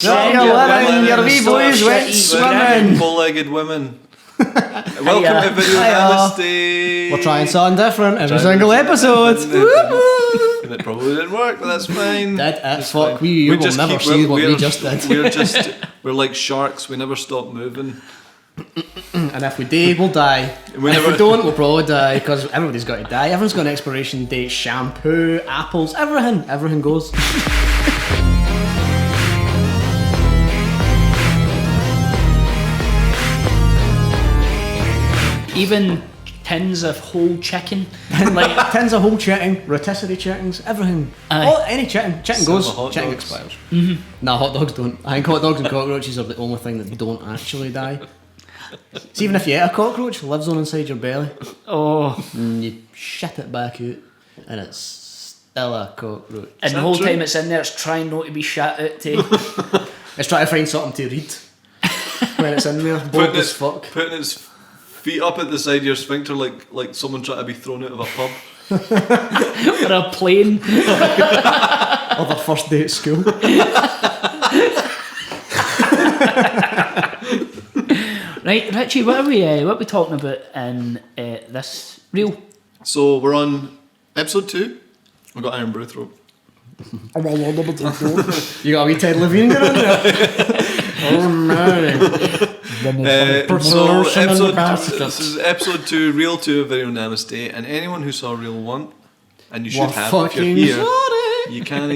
Strong your wee boys went swimming. Bow-legged women. Welcome to Video Namaste. We're trying something different every single episode. And it probably didn't work, but that's fine. Fuck, we will never see what we just did. We're like sharks, we never stop moving. And if we do, we'll die. If we don't, we'll probably die, because everybody's got to die. Everyone's got an expiration date, shampoo, apples, everything goes. Even tins of whole chicken, like tins of whole chicken, rotisserie chickens, everything. Any chicken goes, chicken expires. Mm-hmm. Nah, hot dogs don't. I think hot dogs and cockroaches are the only thing that don't actually die. So even if you eat a cockroach, it lives on inside your belly. And you shit it back out, and it's still a cockroach. And the whole time it's in there, it's trying not to be shat out too. It's trying to find something to read when it's in there. Bored as fuck. Putting its feet up at the side of your sphincter like someone trying to be thrown out of a pub. Or a plane. Or their first day at school. Right, Richie, what are we talking about in this reel? So we're on episode 2. We've got Iron Brew Throat. You got a wee Ted Levine going on there? Oh no. This is episode 2, reel 2 of Video Namaste, and anyone who saw reel 1, and you should have if you're here, you can't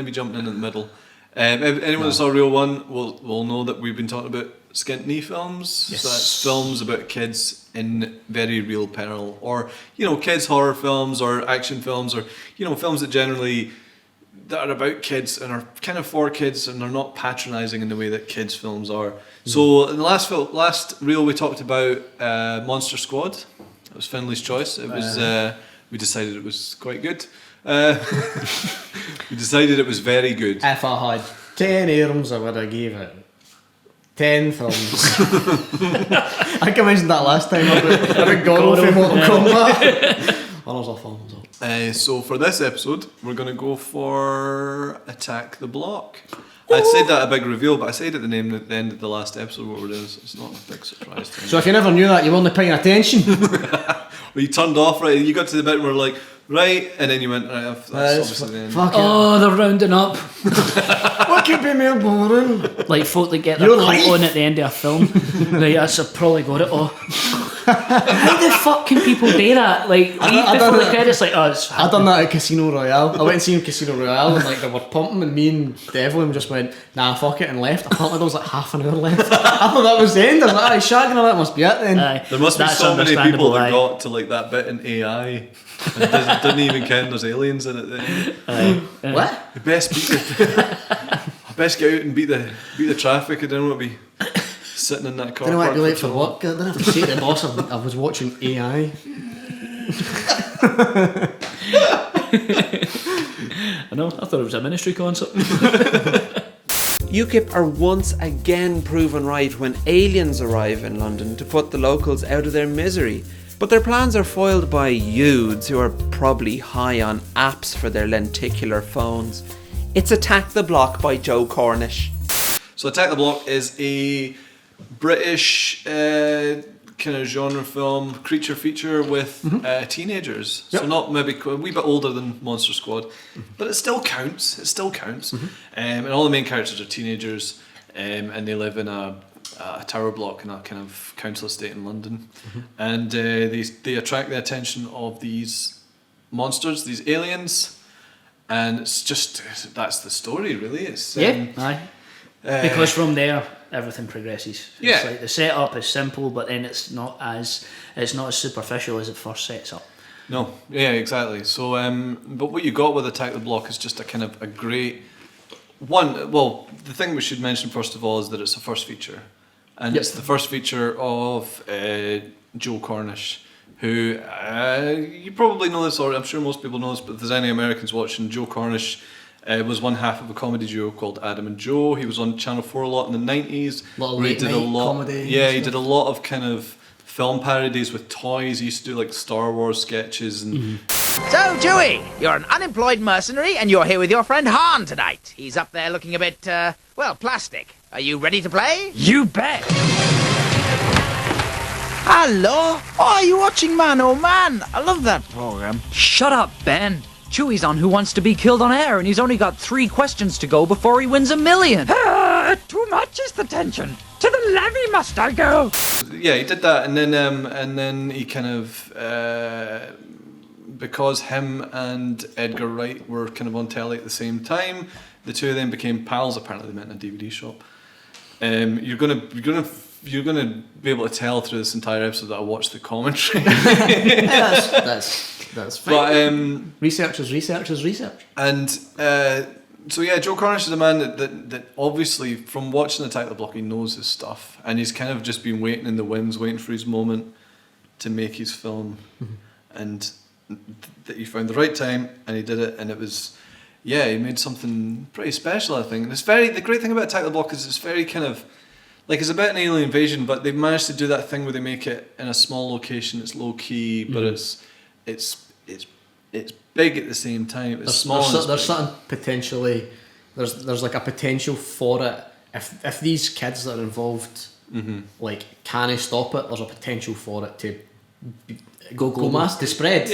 be jumping in the middle. Anyone who saw reel 1 will know that we've been talking about skint films. Yes. So that's films about kids in very real peril, or kids horror films or action films, or films that are about kids and are kind of for kids and are not patronising in the way that kids films are. So in the last reel we talked about Monster Squad. It was Finley's choice. It was we decided it was quite good. We decided it was very good. If I had 10 arms, I would have gave it 10 thumbs. I think I mentioned that last time about God of Mortal Kombat. Honours are thumbs up. So for this episode, we're going to go for Attack the Block. I said that a big reveal, but I said at the end of the last episode what we're doing, so it's not a big surprise to me. So if you never knew that, you weren't paying attention. Well, you turned off, right? You got to the bit where we're like, right, and then you went, right, that's obviously the end. They're rounding up. What could be more boring? Like folk that get their cut on at the end of a film. Right, I've probably got it all. How the fuck can people do that? Like, before the credits, like, it's I done that at Casino Royale. I went and seen Casino Royale, and like they were pumping, and me and Devlin just went, nah, fuck it, and left. I felt like there was like half an hour left. I thought that was the end. I was like, shagging, that must be it then. There must be so many people that got to like that bit in AI and didn't even ken there's aliens in it then. What? I best get out and beat the traffic. I don't want to be sitting in that car. I don't want to be late for work. I don't have to say to the boss I was watching AI. I know, I thought it was a ministry concert. UKIP are once again proven right when aliens arrive in London to put the locals out of their misery. But their plans are foiled by youths who are probably high on apps for their lenticular phones. It's Attack the Block by Joe Cornish. So Attack the Block is a British kind of genre film, creature feature with teenagers. Yep. So not maybe a wee bit older than Monster Squad, but it still counts. And all the main characters are teenagers, and they live in a tower block in a kind of council estate in London, and they attract the attention of these monsters, these aliens, and it's just that's the story really. It's because from there everything progresses. It's yeah, like the setup is simple, but then it's not as superficial as it first sets up. No, yeah, exactly. So, but what you got with Attack the Block is just a kind of a great one. Well, the thing we should mention first of all is that it's a first feature. And it's the first feature of Joe Cornish, who you probably know this, or I'm sure most people know this, but if there's any Americans watching, Joe Cornish was one half of a comedy duo called Adam and Joe. He was on Channel 4 a lot in the 90s. He did a lot comedy. Yeah, he did a lot of kind of film parodies with toys. He used to do like Star Wars sketches and So, Dewey, you're an unemployed mercenary and you're here with your friend Han tonight. He's up there looking a bit, plastic. Are you ready to play? You bet. Hello? Oh, are you watching Man Oh Man? I love that program. Shut up, Ben. Chewy's on Who Wants to Be Killed on Air, and he's only got 3 questions to go before he wins $1 million. Too much is the tension. To the levee must I go. Yeah, he did that, and then he kind of because him and Edgar Wright were kind of on telly at the same time, the two of them became pals. Apparently, they met in a DVD shop. You're gonna be able to tell through this entire episode that I watched the commentary. That's fine. But research. And so yeah, Joe Cornish is a man that obviously from watching Attack the Block, he knows his stuff, and he's kind of just been waiting in the wings, waiting for his moment to make his film, and that he found the right time, and he did it, and it was, yeah, he made something pretty special, I think. And the great thing about Attack the Block is it's very kind of, like, it's about an alien invasion, but they've managed to do that thing where they make it in a small location, it's low key, but it's big at the same time. It's small. There's something potentially, there's like a potential for it. If these kids that are involved, like, can't stop it, there's a potential for it to go mass, to spread,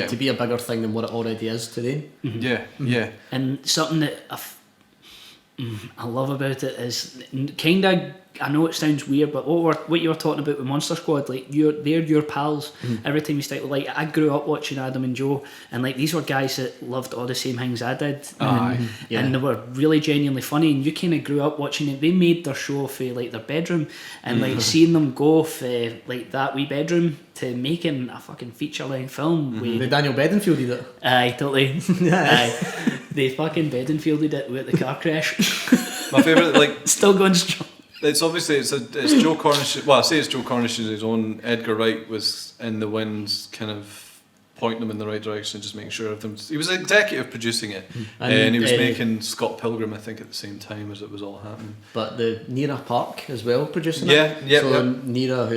to be a bigger thing than what it already is today. Yeah. And something that I love about it is kind of, I know it sounds weird, but what you were talking about with Monster Squad, like, they're your pals. Every time you start, like, I grew up watching Adam and Joe, and like, these were guys that loved all the same things I did, and they were really genuinely funny. And you kind of grew up watching it. They made their show for like their bedroom, and like seeing them go for like that wee bedroom to making a fucking feature-length film. The Daniel Bedingfield did it. Aye, totally. Aye, they fucking Bedingfielded it with the car crash. My favourite, like, still going strong. It's obviously it's Joe Cornish. Well, I say it's Joe Cornish is his own. Edgar Wright was in the wings, kind of pointing them in the right direction, just making sure of them. He was executive producing it, and he was making Scott Pilgrim, I think, at the same time as it was all happening. But the Neera Park as well producing it. Yeah. Neera,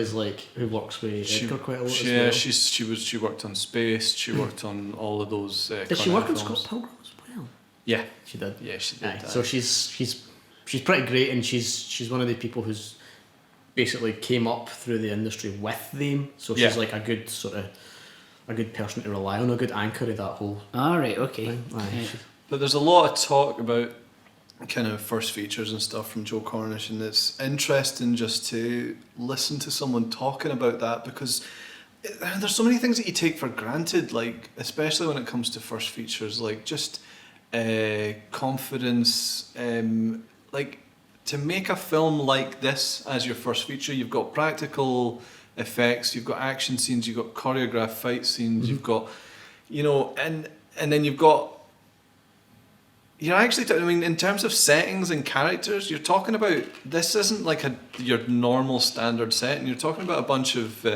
who works with Edgar quite a lot. Yeah, as well. she worked on Space. She worked on all of those. Did she work on Scott Pilgrim as well? Yeah, she did. Yeah, she did. So she's pretty great, and she's one of the people who's basically came up through the industry with them. So she's like a good person to rely on, a good anchor of that whole. All right, okay. Thing. Aye. But there's a lot of talk about kind of first features and stuff from Joe Cornish, and it's interesting just to listen to someone talking about that, because there's so many things that you take for granted, like, especially when it comes to first features, like just confidence, like, to make a film like this as your first feature, you've got practical effects, you've got action scenes, you've got choreographed fight scenes, you've got, and then you're actually, in terms of settings and characters, you're talking about, this isn't like your normal standard setting. You're talking about a bunch of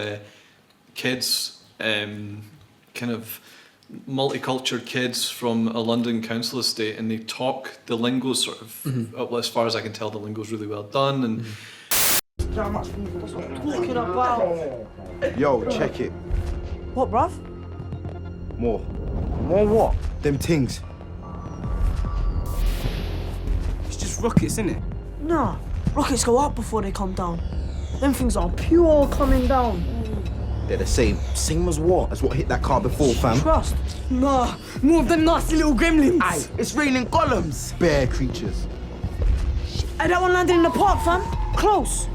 kids, kind of multicultural kids from a London council estate, and they talk the lingo sort of, well, as far as I can tell, the lingo's really well done. And Talking about. Yo, check it. What, bruv? More what? Them things. It's just rockets, innit? Nah, rockets go up before they come down. Them things are pure coming down. They're the same. Same as what? As what hit that car before, fam? Trust. Nah, more of them nasty little gremlins. Aye, it's raining golems. Bear creatures. Hey, that one landed in the park, fam. Close.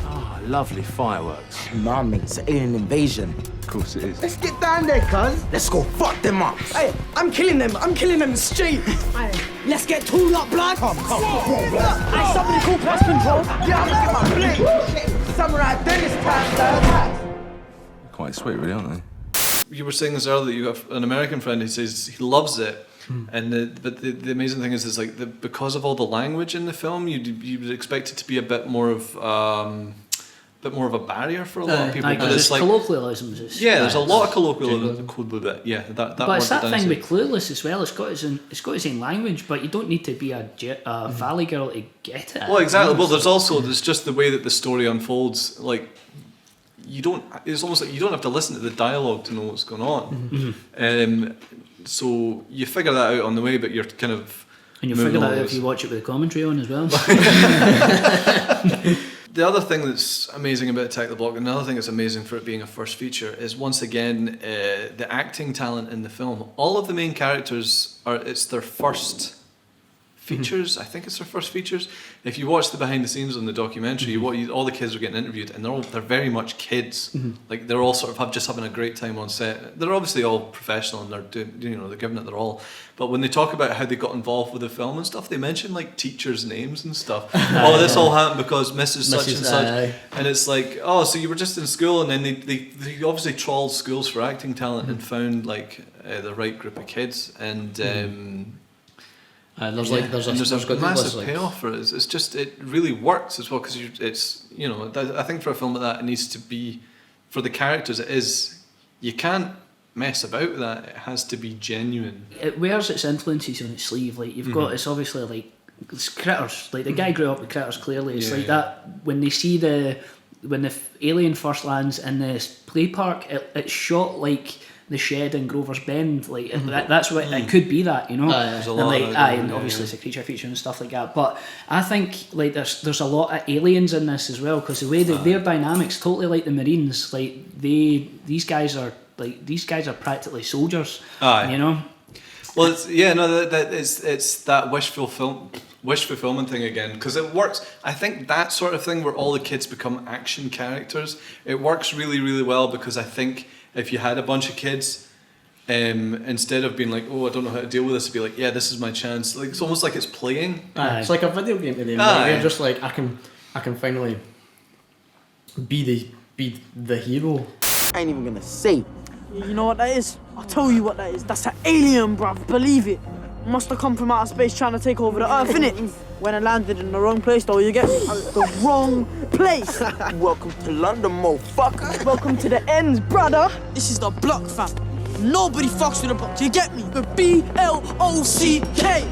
Ah, lovely fireworks. Nah, mate, it's an alien invasion. Of course it is. Let's get down there, cuz. Let's go fuck them up. Hey, I'm killing them straight. Hey, let's get tooled up, blood. Come. Hey, somebody call pest control. Yeah, I'm gonna get my blade. Samurai Dennis time, Quite sweet, really, aren't they? you were saying this earlier, you got an American friend who says he loves it, and the amazing thing is like because of all the language in the film, you would expect it to be a bit more of a barrier for a lot of people. But it's like colloquialisms. There's a lot of colloquialisms. Yeah, that. But it's that thing with Clueless as well. It's got its own language, but you don't need to be a Valley girl to get it. Well, exactly. Well, there's just the way that the story unfolds. Like, you don't. It's almost like you don't have to listen to the dialogue to know what's going on. So you figure that out on the way, but you're kind of. And you'll figure that out if you watch it with the commentary on as well. The other thing that's amazing about Attack the Block, and another thing that's amazing for it being a first feature, is once again the acting talent in the film. All of the main characters it's their first features. I think it's their first features. If you watch the behind the scenes on the documentary, all the kids are getting interviewed, and they're very much kids. Like they're all sort of just having a great time on set. They're obviously all professional and they're doing, they're giving it their all. But when they talk about how they got involved with the film and stuff, they mention like teachers' names and stuff. This all happened because Mrs. such and such, and it's like, oh, so you were just in school, and then they obviously trawled schools for acting talent and found like the right group of kids, and. There's a massive payoff for it. It's just it really works as well because I think for a film like that it needs to be for the characters. It is you can't mess about with that. It has to be genuine. It wears its influences on its sleeve. Like you've got it's obviously like it's critters. Like the guy grew up with critters. Clearly, it's like that when they see when the alien first lands in this play park. It's shot like the shed in Grover's Bend, like that's what it could be. That there's a lot and obviously it's a creature feature and stuff like that. But I think like there's a lot of aliens in this as well because the way their dynamics totally like the Marines. Like these guys are practically soldiers. Well, it's that wish fulfillment thing again because it works. I think that sort of thing where all the kids become action characters, it works really, really well because I think. If you had a bunch of kids, instead of being like, oh, I don't know how to deal with this, it'd be like, yeah, this is my chance. Like it's almost like it's playing. It's like a video game to them. Like, you're just like, I can finally be the hero. I ain't even gonna say. You know what that is? I'll tell you what that is. That's an alien, bruv. Believe it. Must have come from outer space trying to take over the Earth, innit? When I landed in the wrong place, though, you get the wrong place. Welcome to London, motherfucker. Welcome to the ends, brother. This is the block, fam. Nobody fucks with the block. You get me? The B-L-O-C-K.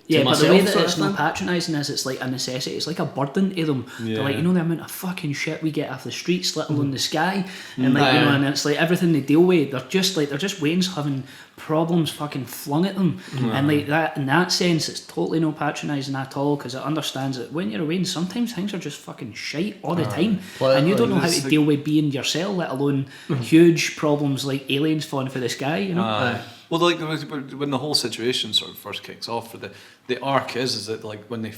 Yeah, but the way that it's not patronising is it's like a necessity. It's like a burden to them. Yeah. They're like, the amount of fucking shit we get off the streets, let alone the sky, and and it's like everything they deal with. They're just Waynes having problems fucking flung at them, and like that. In that sense, it's totally no patronising at all because it understands that when you're a Wayne, sometimes things are just fucking shite all the time, and you don't know how to deal with being yourself, let alone huge problems like aliens falling for the sky. Well, like when the whole situation sort of first kicks off, for the arc is that like when they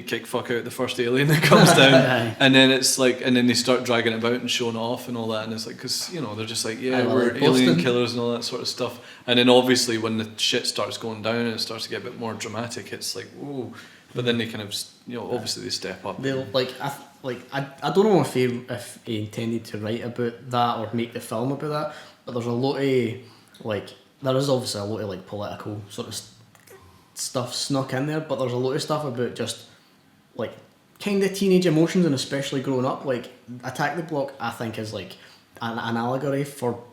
kick fuck out the first alien that comes down, and then it's like, and then they start dragging it about and showing off and all that, and it's like because they're just like we're alien killers and all that sort of stuff, and then obviously when the shit starts going down and it starts to get a bit more dramatic, it's like whoa, but then they kind of obviously they step up. They'll I don't know if he intended to write about that or make the film about that. But there's a lot of there is obviously a lot of political sort of stuff snuck in there, but there's a lot of stuff about just like kind of teenage emotions and especially growing up. Like Attack the Block, I think is like an allegory for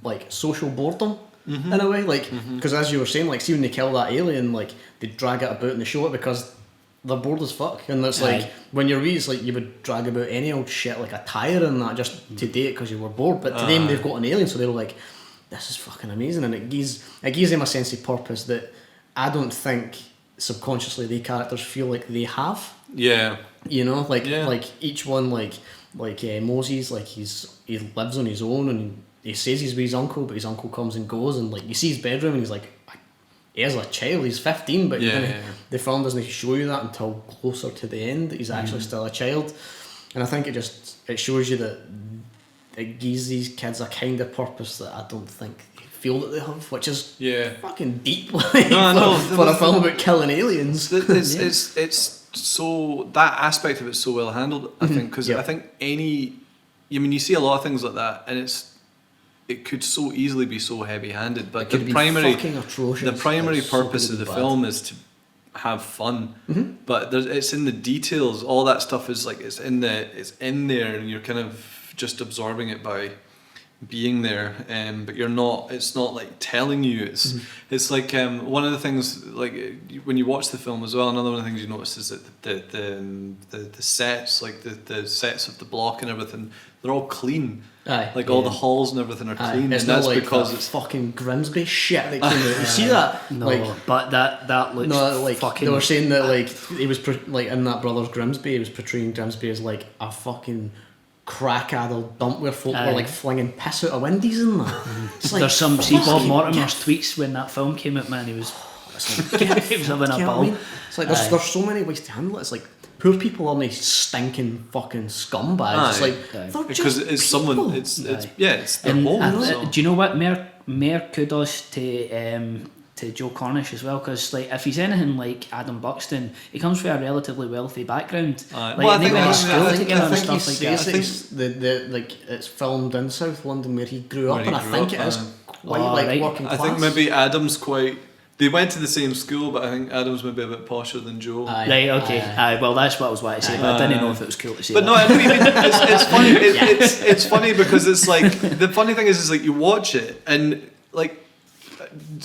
like social boredom in a way. Like because as you were saying, like see when they kill that alien, like they drag it about and they show it because they're bored as fuck, and it's like when you're wee, it's like you would drag about any old shit like a tire and that just to date because you were bored. But to them, they've got an alien, so they're like, "This is fucking amazing," and it gives them a sense of purpose that I don't think subconsciously the characters feel like they have. Yeah, like each one, like Moses, like he lives on his own and he says he's with his uncle, but his uncle comes and goes, and like you see his bedroom and he's like. He is a child, he's 15, but the film doesn't show you that until closer to the end. He's actually still a child. And I think it shows you that it gives these kids a kind of purpose that I don't think they feel that they have, which is fucking deep for a film about killing aliens. It's so, that aspect of it's so well handled, I think, because I think you see a lot of things like that, and it could so easily be so heavy-handed, but the primary purpose of the film is to have fun. But it's in the details. All that stuff is like it's in there, and you're kind of just absorbing it by being there, but you're not. It's not like telling you. It's like one of the things, like when you watch the film as well. Another one of the things you notice is that the sets, like the sets of the block and everything, they're all clean. Aye, like all the halls and everything are clean, it's and that's not like because that it's fucking Grimsby shit that came out. You see that? No, like, but that looks like fucking. They were saying that like he was like in that Brothers Grimsby, he was portraying Grimsby as like a fucking crack-addled dump where folk were like flinging piss out of windies and that. It's like, there's some see Bob fucking Mortimer's tweets when that film came out, man. He was he was having a you know what I ball. mean? It's like there's so many ways to handle it. It's like poor people aren't these stinking fucking scumbags. It's like they're because just it's people. someone. It's their And home. So. do you know what? Mere kudos to Joe Cornish as well, because like if he's anything like Adam Buxton, he comes from a relatively wealthy background. Well, Like they went to I school think together and I think stuff he like says that. that it's like it's filmed in South London where he grew up, Where he and I grew think up, it is quite Oh, like right. working I class. think maybe Adam's quite. They went to the same school, but I think Adam's maybe a bit posher than Joe. Right, okay. Well, that's what I was wanting to say, but I didn't know if it was cool to say. But no, I mean, it's funny. It's funny because it's like the funny thing is like you watch it and like.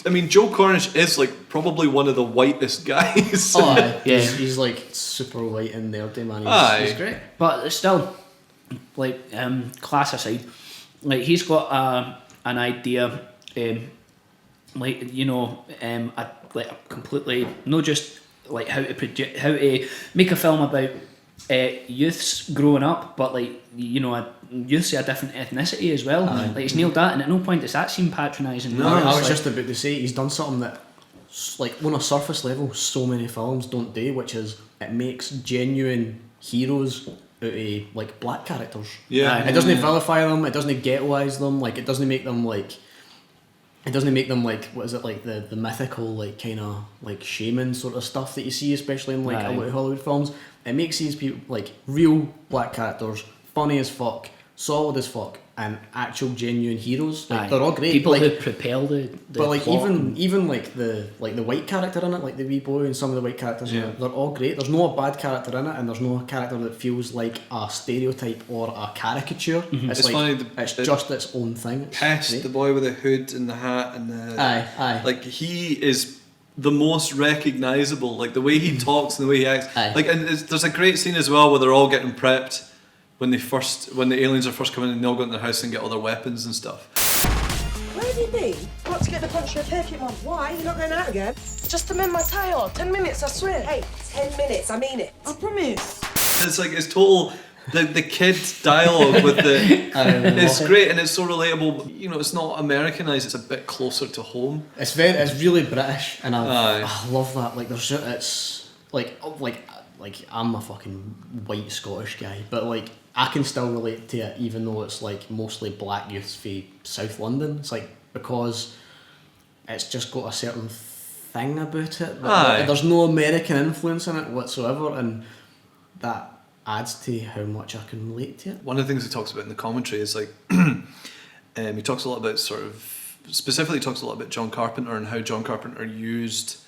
I mean, Joe Cornish is like probably one of the whitest guys. Yeah. He's like super white and nerdy, man. He's great. But still, like class aside, like he's got an idea, like you know, like a completely not just like how to make a film about youths growing up, but like you know, youths of a different ethnicity as well. Like he's nailed that, and at no point does that seem patronising. No, I was just about to say he's done something that, like, on a surface level, so many films don't do, which is it makes genuine heroes out of like black characters. Yeah. It doesn't vilify them. It doesn't ghettoise them. Like it doesn't make them like. It doesn't make them like, what is it, like the mythical like kind of like shaman sort of stuff that you see, especially in like a lot of Hollywood films. It makes these people like real black characters, funny as fuck, solid as fuck, and actual genuine heroes. Like they're all great. People like, who propel the but like plot. even like the white character in it, like the wee boy and some of the white characters in it, they're all great. There's no bad character in it, and there's no character that feels like a stereotype or a caricature. It's like funny, it's just its own thing. It's Pest, great. the boy with the hood and the hat and the Aye. like he is the most recognisable. Like the way he talks and the way he acts. Aye. Like and there's a great scene as well where they're all getting prepped when the aliens are first coming in and they all go into their house and get all their weapons and stuff. Where have you been? Got to get the punch of a turkey, Mum. Why? You're not going out again? Just to mend my tyre. 10 minutes, I swear. Hey, 10 minutes, I mean it. I promise. It's like it's total the kid dialogue with the it's great and it's so relatable. You know, it's not Americanized, it's a bit closer to home. It's really British, and I love that. Like it's like I'm a fucking white Scottish guy, but like I can still relate to it, even though it's like mostly black youths from South London. It's like because it's just got a certain thing about it. But there's no American influence in it whatsoever, and that adds to how much I can relate to it. One of the things he talks about in the commentary is like he talks a lot about specifically talks a lot about John Carpenter and how John Carpenter used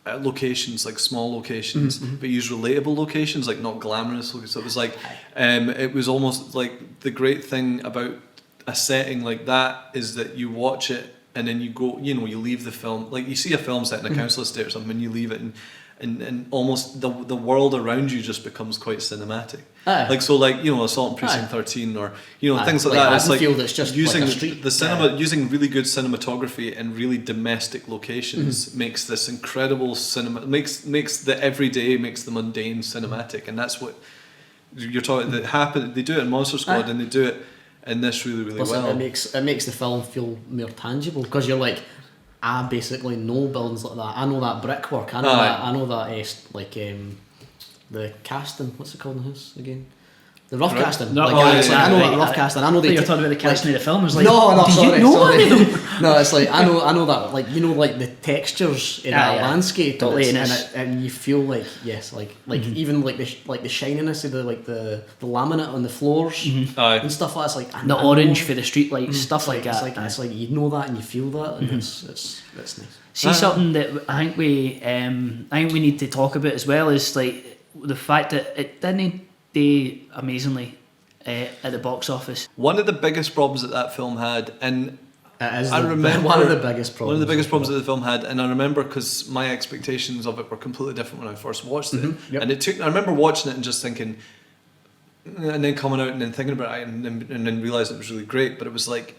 locations, like small locations, but used relatable locations, like not glamorous locations. So it was like it was almost like the great thing about a setting like that is that you watch it and then you go, you know, you leave the film, like you see a film set in a council estate or something and you leave it and almost the world around you just becomes quite cinematic. Like so, like you know, Assault on Precinct 13 or you know things like that. It's like it's just using like a street. the cinema, using really good cinematography and really domestic locations makes this incredible cinema. Makes the everyday, makes the mundane cinematic, and that's what you're talking. That happen. They do it in Monster Squad, and they do it in this really well. It makes the film feel more tangible because you're like, I basically know buildings like that. I know that brickwork. I know that the casting. What's it called in the house again? The rough casting. I know that rough casting. I know you're talking about the casting of the film. It's like, sorry. No, it's like I know that, like, you know, like the textures in that landscape, totally, and you feel like even like the shininess of the laminate on the floors and stuff like that. It's like the orange for the street lights, stuff like that. It's like you know that and you feel that, and it's nice. See, something that I think we need to talk about as well is like the fact that it didn't do amazingly at the box office. One of the biggest problems that film had, and I remember one of the biggest problems. One of the biggest problems that the film had, and I remember because my expectations of it were completely different when I first watched it. Yep. And I remember watching it and just thinking, and then coming out and then thinking about it and then realising it was really great. But it was like,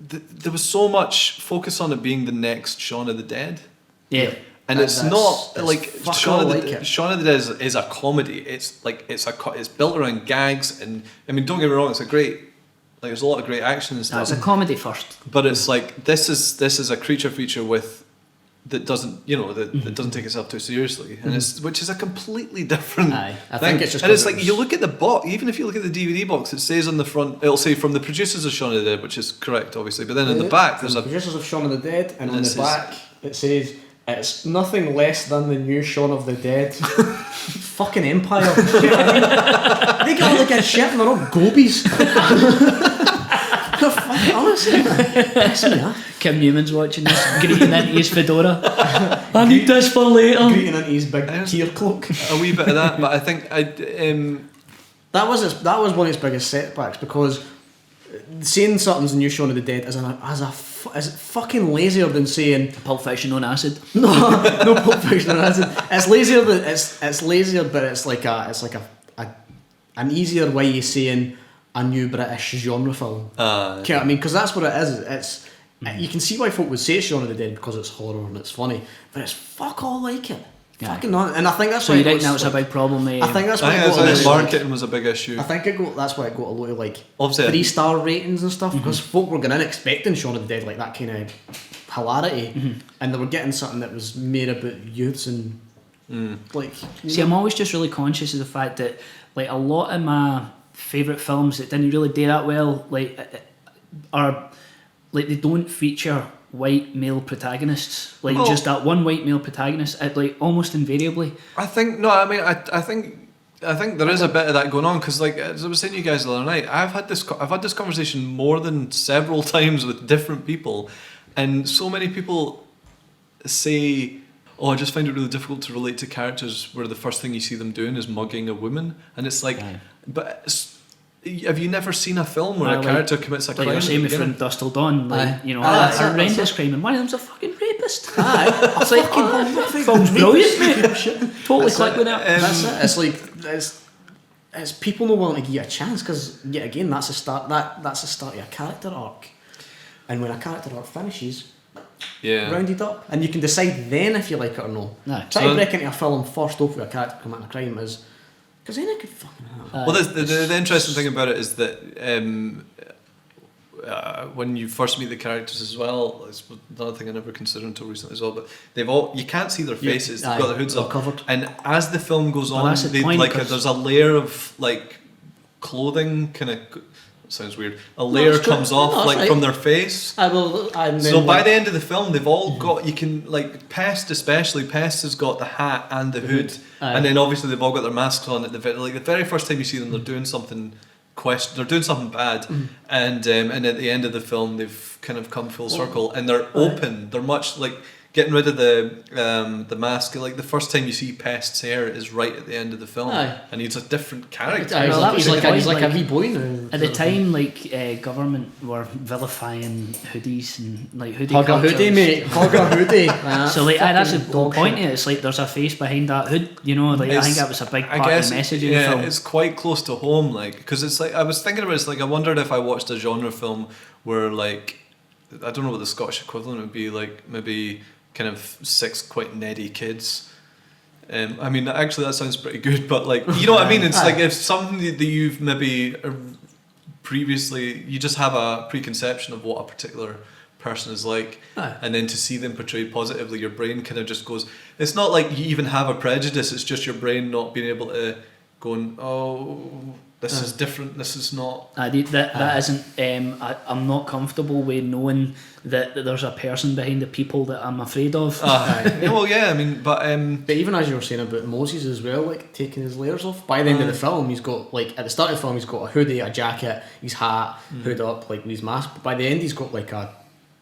there was so much focus on it being the next Shaun of the Dead. Yeah. And it's not like Shaun of the Dead is a comedy. It's like it's built around gags, and I mean, don't get me wrong, it's a great, like, there's a lot of great action and stuff. It's a comedy first, but it's like this is a creature feature that doesn't doesn't take itself too seriously, and which is a completely different I thing. think it's just, and it's like you look at the box, even if you look at the DVD box, it says on the front, it'll say from the producers of Shaun of the Dead, which is correct obviously, but then in the back there's the producers of Shaun of the Dead, and on the back it says it's nothing less than the new Shaun of the Dead. Fucking Empire. Do you know what I mean? They got all the good shit and they're all gobies. Honestly, piss me off. Kim Newman's watching this, greeting into his fedora. I need this for later. Greeting into his big tier cloak. A wee bit of that, but I think that was one of its biggest setbacks, because saying something's the new Shaun of the Dead is fucking lazier than saying Pulp Fiction on acid. No Pulp Fiction on acid. It's lazier, but it's lazier, but it's like an easier way of saying a new British genre film. You know what I mean? Because that's what it is. You can see why folk would say it's Shaun of the Dead because it's horror and it's funny, but it's fuck all like it. Yeah. Fucking not. And I think that's so why you think that was a big problem. I think that's why marketing was a big issue. I think that's why it got a lot of like obviously 3-star ratings and stuff, because folk were going in expecting Shaun of the Dead, like that kind of hilarity, and they were getting something that was made about youths and like. See, I'm always just really conscious of the fact that like a lot of my favourite films that didn't really do that well, like are like they don't feature white male protagonists, like just that one white male protagonist, like almost invariably. I think there is a bit of that going on, because like as I was saying to you guys the other night, I've had this conversation more than several times with different people, and so many people say, I just find it really difficult to relate to characters where the first thing you see them doing is mugging a woman, and it's like, have you never seen a film where a character commits a crime? Like you're saying with From Dusk Till Dawn, like, you know, a horrendous crime, and one of them's a fucking rapist. It's like, film's brilliant, mate. Totally click with that. That's it. It's like it's people not willing to give you a chance, because yet again that's the start. That's the start of a character arc, and when a character arc finishes, rounded up, and you can decide then if you like it or not. Try to break into a film first off with a character committing a crime is. Because then it could fucking happen. Well, the interesting thing about it is that when you first meet the characters as well, it's another thing I never considered until recently as well, but you can't see their faces, they've got their hoods up covered. And as the film goes on, there's a layer of like clothing kind of, sounds weird, a layer comes off from their face. So by the end of the film they've all got, you can like Pest has got the hat and the hood, and then obviously they've all got their masks on at the very first time you see them, they're doing something bad, and at the end of the film they've kind of come full circle, and they're open, they're much like getting rid of the mask. Like the first time you see Pest's hair is right at the end of the film, and he's a different character. He's like a wee boy now. At the time, like government were vilifying hoodies and like hoodie. Hug a hoodie, mate. Hug a hoodie. So like that's the whole point of it. It's like there's a face behind that hood. You know, like I think that was a big part of the message in the film. It's quite close to home, like, because it's like I was thinking about it, it's like I wondered if I watched a genre film where like I don't know what the Scottish equivalent would be, like maybe kind of 6 quite neddy kids. I mean, actually that sounds pretty good, but like, you know what I mean? It's like if something that you've maybe previously, you just have a preconception of what a particular person is like, and then to see them portrayed positively, your brain kind of just goes, it's not like you even have a prejudice, it's just your brain not being able to go, this is different, this is not. That isn't, I'm not comfortable with knowing that there's a person behind the people that I'm afraid of. Well, yeah, I mean, but even as you were saying about Moses as well, like taking his layers off, by the end of the film he's got, like at the start of the film he's got a hoodie, a jacket, his hat, hood up, like with his mask, but by the end he's got like a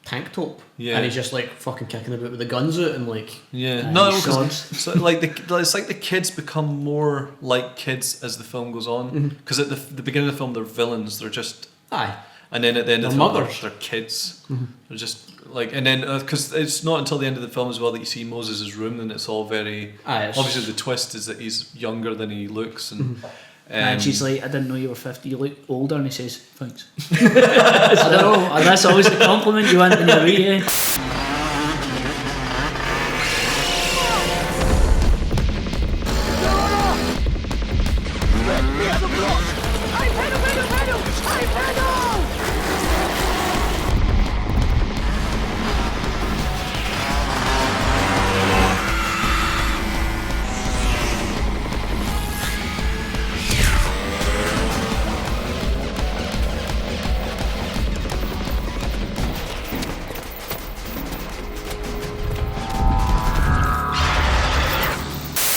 tank top. Yeah. And he's just like fucking kicking about with the guns out and like. Yeah. No, so like it's like the kids become more like kids as the film goes on. Because at the beginning of the film they're villains. They're just. Aye. And then at the end of the They're film mothers. they're kids. They're just like, and then because it's not until the end of the film as well that you see Moses' room, and it's all very. Obviously the twist is that he's younger than he looks, and. And she's like, I didn't know you were 50, you look older, and he says, thanks. I don't know, that's always the compliment you want when you read it.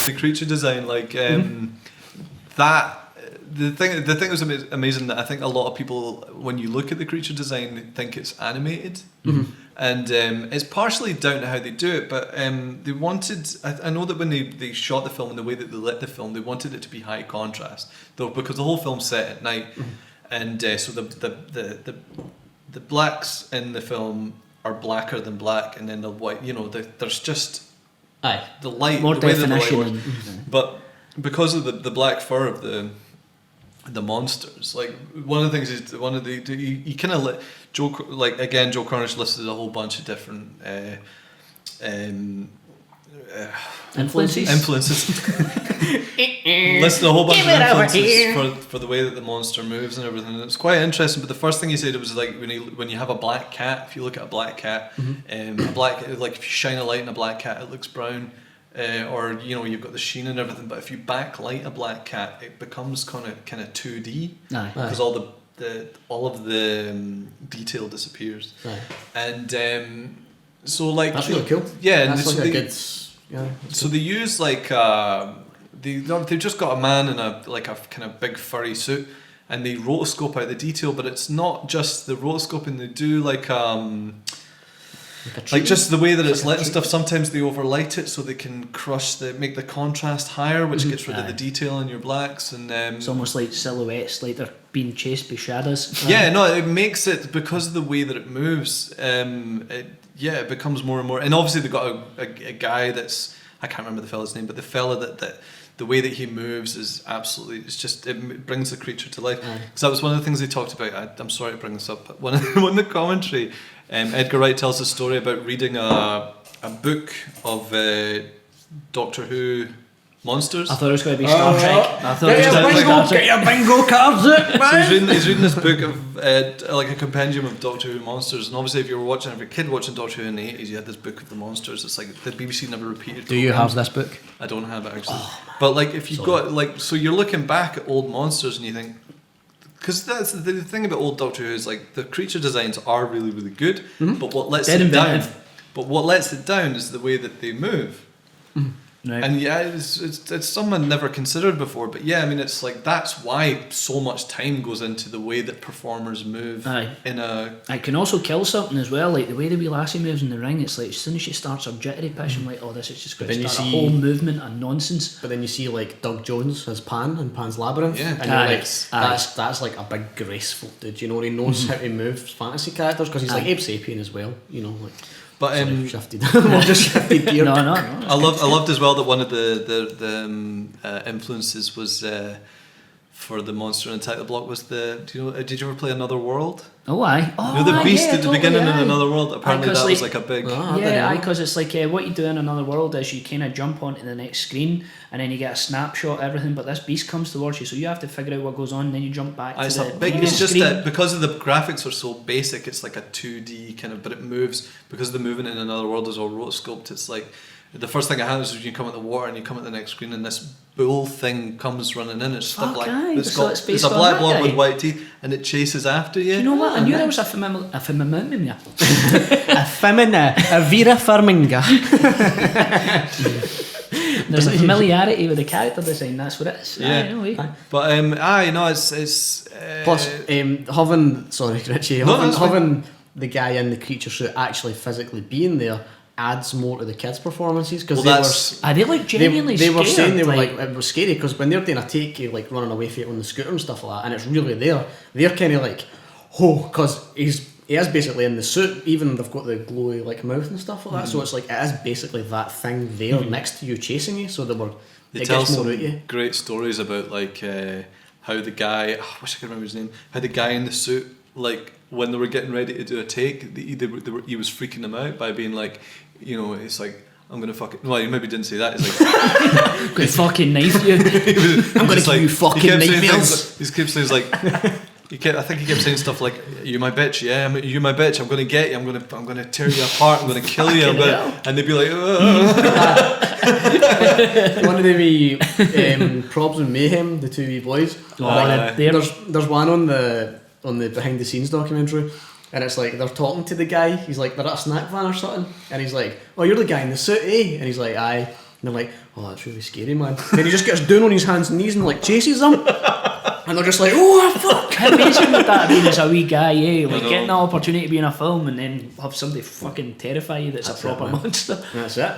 The creature design, like that. The thing that was amazing that I think a lot of people, when you look at the creature design, think it's animated, and it's partially down to how they do it. But they wanted. I know that when they shot the film and the way that they lit the film, they wanted it to be high contrast, though, because the whole film's set at night, and so the blacks in the film are blacker than black, and then the white. You know, there's just. Aye. The light, more the way that the light definition. works. But because of the black fur of the monsters, like one of the things is you kind of Joe Cornish listed a whole bunch of different influences. Listed a whole bunch of influences for the way that the monster moves and everything. And it's quite interesting. But the first thing he said was like when you have a black cat, if you look at a black cat, a black, like if you shine a light on a black cat, it looks brown. Or you've got the sheen and everything. But if you backlight a black cat, it becomes kind of 2D because all of the detail disappears. Aye. And so like that's really cool. Yeah, that's and like so a good. Yeah. So they use like they've just got a man in a kind of big furry suit, and they rotoscope out the detail. But it's not just the rotoscoping; they do like just the way that it's lit and stuff. Sometimes they overlight it so they can make the contrast higher, which gets rid of the detail in your blacks. And it's almost like silhouettes, like they're being chased by shadows. Yeah, no, it makes it, because of the way that it moves. It becomes more and more. And obviously they've got a guy that's, I can't remember the fella's name, but the fella that the way that he moves is absolutely, it brings the creature to life. Because that was one of the things they talked about. I'm sorry to bring this up, but one of the commentary, Edgar Wright tells a story about reading a book of Doctor Who monsters. I thought it was going to be Star Trek. I thought Get your bingo cards out, man. So he's reading this book of like a compendium of Doctor Who monsters, and obviously if you're a kid watching Doctor Who in the 80s, you had this book of the monsters. It's like the BBC never repeated. Do you have this book? I don't have it actually. But like if you've got so you're looking back at old monsters and you think, because that's the thing about old Doctor Who is like the creature designs are really, really good, but what lets it down? But what lets it down is the way that they move. Right. And yeah, it's someone never considered before, but yeah, I mean, it's like that's why so much time goes into the way that performers move. It can also kill something as well, like the way the wee lassie moves in the ring. It's like as soon as she starts her jittery pitch, I'm like, oh, this is just going to start a whole movement of nonsense. But then you see like Doug Jones as Pan in Pan's Labyrinth, and you're like, that's like a big graceful dude. He knows how to move fantasy characters because he's like Abe Sapien as well. Like. But shifted. Just shifted gear. No. I loved as well that one of the influences was for the monster and Attack the Block was did you ever play Another World? Oh, aye. The beast at the beginning in Another World. Apparently that was like a big. Because it's like what you do in Another World is you kind of jump onto the next screen and then you get a snapshot of everything. But this beast comes towards you, so you have to figure out what goes on. And then you jump back to the it's just screen. that because of the graphics are so basic, it's like a 2D kind of, but it moves because the movement in Another World is all rotoscoped. It's like the first thing that happens is you come at the water and you come at the next screen and this bull thing comes running in. It's a black blob with white teeth and it chases after you. You know what? I knew there was a Femina, a Vera Farminga. There's a familiarity with the character design. That's what it is. Yeah. But it's plus having the guy in the creature suit actually physically being there adds more to the kids' performances, because they like genuinely they were scared, saying they were like it was scary, because when they're doing a take, you like running away from it on the scooter and stuff like that, and it's really there. They're kind of like, because he is basically in the suit, even they've got the glowy like mouth and stuff like that. So it's like it is basically that thing there next to you chasing you. So they tell some great stories about like how the guy, I wish I could remember his name, how the guy in the suit, like when they were getting ready to do a take, he was freaking them out by being like, you know, it's like, I'm gonna fucking. Well, he maybe didn't say that. He's like, I'm gonna fucking knife you. I'm gonna give you fucking nightmares. He keeps saying like, I think he kept saying stuff like, "You my bitch, yeah, you my bitch. I'm gonna get you. I'm gonna tear you apart. I'm gonna kill you." And they'd be like, one of the wee Probs and Mayhem, the two wee boys. There's one on the behind the scenes documentary. And it's like they're talking to the guy. He's like, they're at a snack van or something, and he's like, "Oh, you're the guy in the suit, eh?" And he's like, "Aye." And they're like, "Oh, that's really scary, man." Then he just gets down on his hands and knees and like chases them, and they're just like, "Oh, fuck!" How amazing would that have been as a wee guy, eh? Like getting the opportunity to be in a film and then have somebody fucking terrify you that's a proper monster. That's it.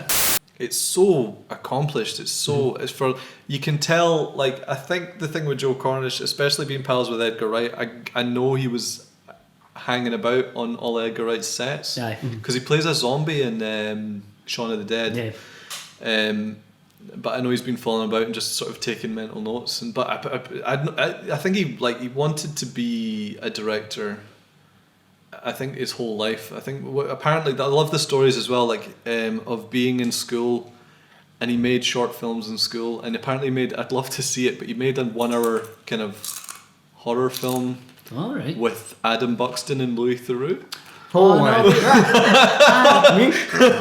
It's so accomplished. It's so it's for you can tell. Like I think the thing with Joe Cornish, especially being pals with Edgar Wright, I know he was hanging about on all Edgar Wright's sets because he plays a zombie in Shaun of the Dead. But I know he's been falling about and just sort of taking mental notes. But I think he wanted to be a director. I think his whole life. I think apparently I love the stories as well, like of being in school, and he made short films in school, and apparently made. I'd love to see it, but he made a 1 hour kind of horror film. All right. With Adam Buxton and Louis Theroux. Oh my God.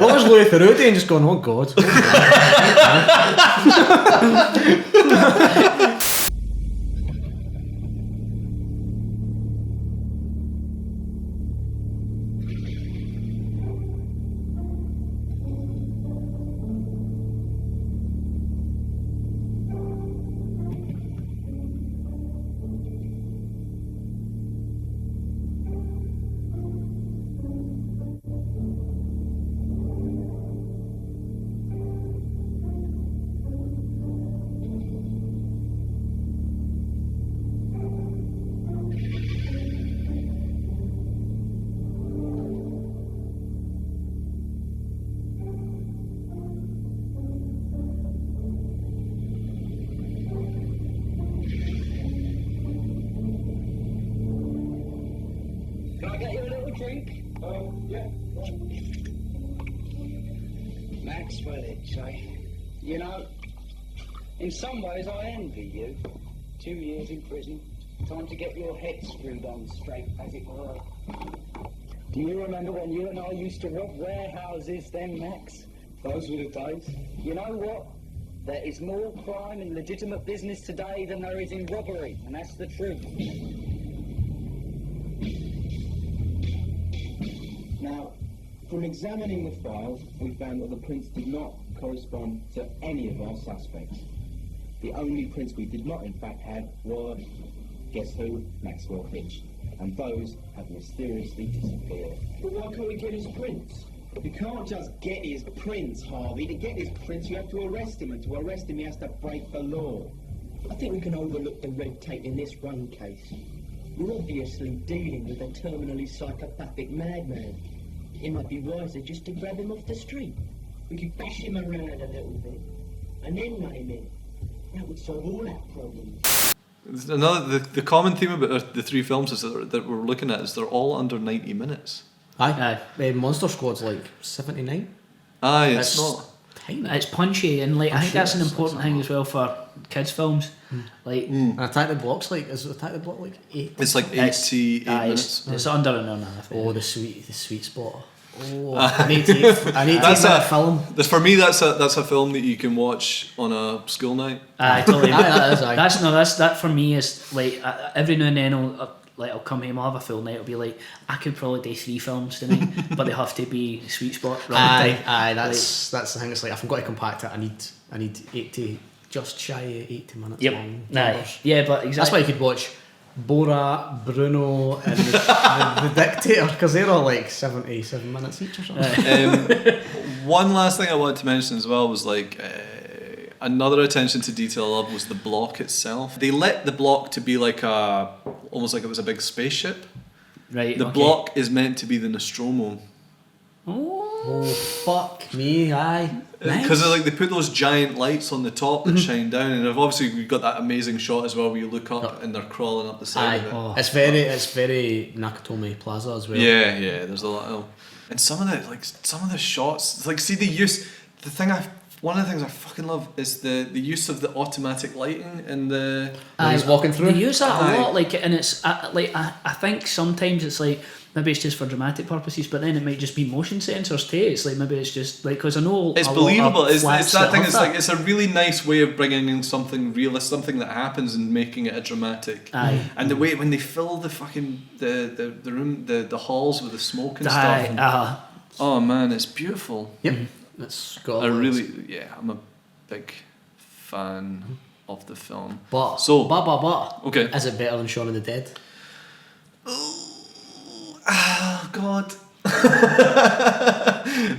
What was Louis Theroux doing? Just going, oh God. You know, in some ways I envy you. 2 years in prison, time to get your head screwed on straight, as it were. Do you remember when you and I used to rob warehouses then, Max? Those were the days. You know what? There is more crime in legitimate business today than there is in robbery, and that's the truth. Now, from examining the files, we found that the prints did not correspond to any of our suspects. The only prints we did not in fact have were, guess who? Maxwell Hitch. And those have mysteriously disappeared. But why can't we get his prints? You can't just get his prints, Harvey. To get his prints you have to arrest him, and to arrest him he has to break the law. I think we can overlook the red tape in this one case. We're obviously dealing with a terminally psychopathic madman. It might be wiser just to grab him off the street. We could bash him around a little bit, and then let him in. That would solve all our problems. The common theme about the 3 films is that we're looking at is they're all under 90 minutes. Aye. Monster Squad's like 79. Aye, it's not tiny. It's punchy, and like I think that's an important thing as well for kids' films. Like Attack the Block's like, is Attack the Block like 8? It's like 88 minutes. It's under an hour and a half. Oh, the sweet spot. Oh, I need to that's a film. For me, that's a film that you can watch on a school night. Totally. That for me is like every now and then I'll come home, I'll have a full night. It'll be like I could probably do 3 films tonight, but they have to be sweet spot. That's the thing. It's like if I'm going to compact it, I need 80, just shy of 80 minutes long. Yeah, but exactly. That's why you could watch Borat, Bruno, and the Dictator, because they're all like 77 minutes each or something. One last thing I wanted to mention as well was like another attention to detail I love was the block itself. They lit the block to be like almost like it was a big spaceship. Right. The block is meant to be the Nostromo. Oh fuck me, aye. Because Nice. like they put those giant lights on the top that shine down, and obviously we've got that amazing shot as well where you look up and they're crawling up the side of it. Aye. It's very Nakatomi Plaza as well. Yeah, there's a lot of, and some of the shots, like see one of the things I fucking love is the use of the automatic lighting and the When he's walking through. They use that a lot, like, and it's like I think sometimes it's like maybe it's just for dramatic purposes, but then it might just be motion sensors too. It's like maybe it's just like because I know it's a lot believable. of It's flats that thing. have It's like it's a really nice way of bringing in something realist, something that happens, and making it a dramatic. Aye. And the way when they fill the fucking the room, the halls with the smoke and Aye, stuff. Oh man, it's beautiful. Yep. It's got. I'm a big fan of the film. But okay, is it better than Shaun of the Dead? Oh God.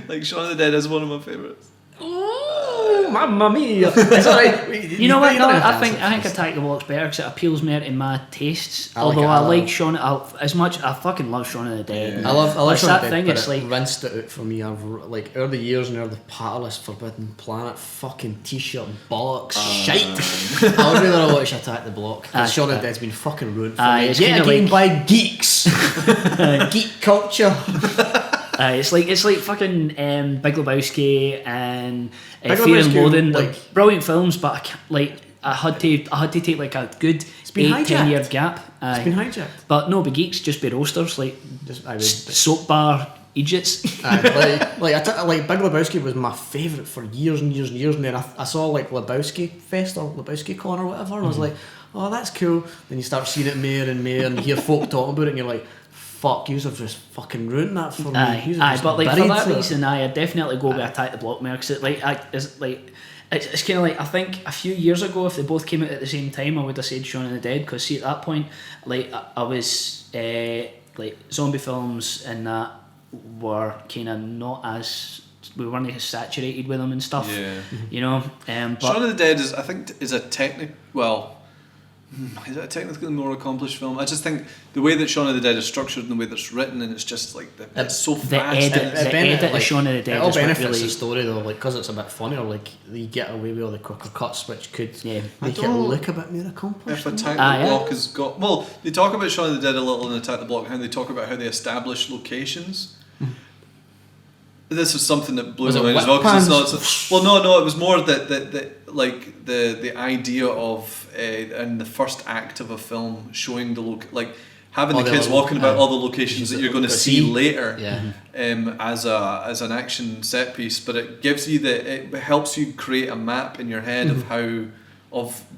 Like Shaun of the Dead is one of my favourites. Oh, mamma mia! It's alright. You know what? No, I think Attack the Block's better because it appeals more to my tastes. Although I like Shaun as much. I fucking love Shaun of the Dead. Yeah. I love Shaun of the Dead, thing. But It's like rinsed it out for me. I've like over the years and the Patalist Forbidden Planet fucking t-shirt and bollocks shite. I would rather watch Attack the Block. Shaun of the Dead's been fucking ruined for me. it's Yet kinda again like- by geeks. Geek culture. it's like fucking Big Lebowski and Big Fear and Lebowski, Loathing, like- like brilliant films, but I can't, like I had to take like a good been 8-10 year hijacked. gap. It's been hijacked. But no, be geeks, just be roasters, like soap bar idiots. like Big Lebowski was my favourite for years and years and years, and then I saw like Lebowski Fest or Lebowski Con or whatever, and I was like, oh, that's cool. Then you start seeing it more and more, and you hear folk talking about it, and you're like, fuck, you have just fucking ruined that for me. Aye, but like for that reason, I'd definitely go with Attack the Block more because it's kind of like I think a few years ago, if they both came out at the same time, I would have said Shaun of the Dead because see at that point, like I was like zombie films and that were kind of not as we weren't as saturated with them and stuff. Yeah. You know. But Shaun of the Dead is a technically more accomplished film. I just think the way that Shaun of the Dead is structured and the way that it's written, and it's just like it's so fast. The edit of Shaun of the Dead it all is what benefits really the story though, like because it's a bit funnier. Like you get away with all the quicker cuts, which could make it look a bit more accomplished. If Attack the Block has got they talk about Shaun of the Dead a little in Attack the Block, how they talk about how they establish locations. This is something that blew my mind as well because it's not. No, it was more that the idea of in the first act of a film showing having the kids walking about all the locations that you're going to see later, as an action set piece, but it gives you it helps you create a map in your head of how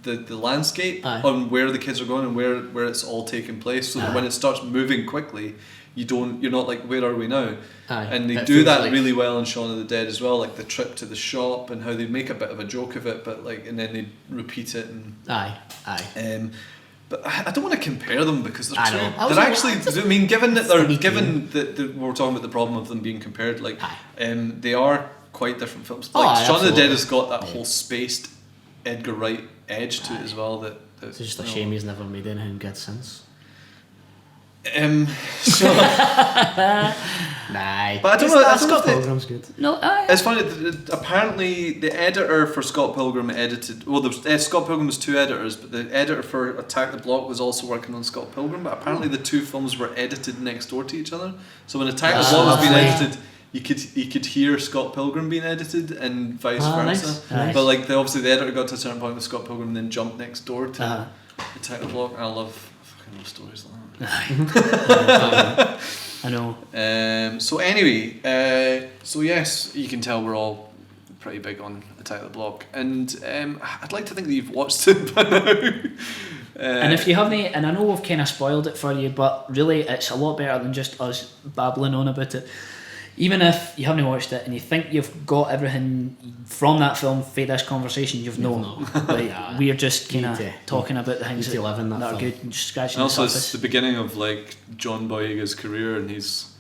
the landscape on where the kids are going and where it's all taking place, so that when it starts moving quickly, you're not like, where are we now? And they do that really well in Shaun of the Dead as well, like the trip to the shop and how they make a bit of a joke of it, but and then they repeat it and but I don't want to compare them because they're they're actually. I mean, given that we're talking about the problem of them being compared, they are quite different films. Shaun of the Dead has got that whole spaced Edgar Wright edge to it as well. It's just a shame he's never made anything good since. Nah, but I don't know. Scott Pilgrim's good. No, it's funny. Apparently, the editor for Scott Pilgrim edited. Well, Scott Pilgrim was two editors, but the editor for Attack the Block was also working on Scott Pilgrim. But apparently, the two films were edited next door to each other. So when Attack the Block was being edited, you could hear Scott Pilgrim being edited and vice versa. Nice. But obviously, the editor got to a certain point with Scott Pilgrim, and then jumped next door to Attack the Block. I love stories like that. I know. So anyway, so yes, you can tell we're all pretty big on Attack the Block, and I'd like to think that you've watched it by now. And if you haven't, and I know we've kind of spoiled it for you, but really it's a lot better than just us babbling on about it. even if you haven't watched it and you think you've got everything from that film for this conversation, you've not. Like, we're just kind of talking about the things that are good and just scratching and also the surface. it's the beginning of like John Boyega's career, and he's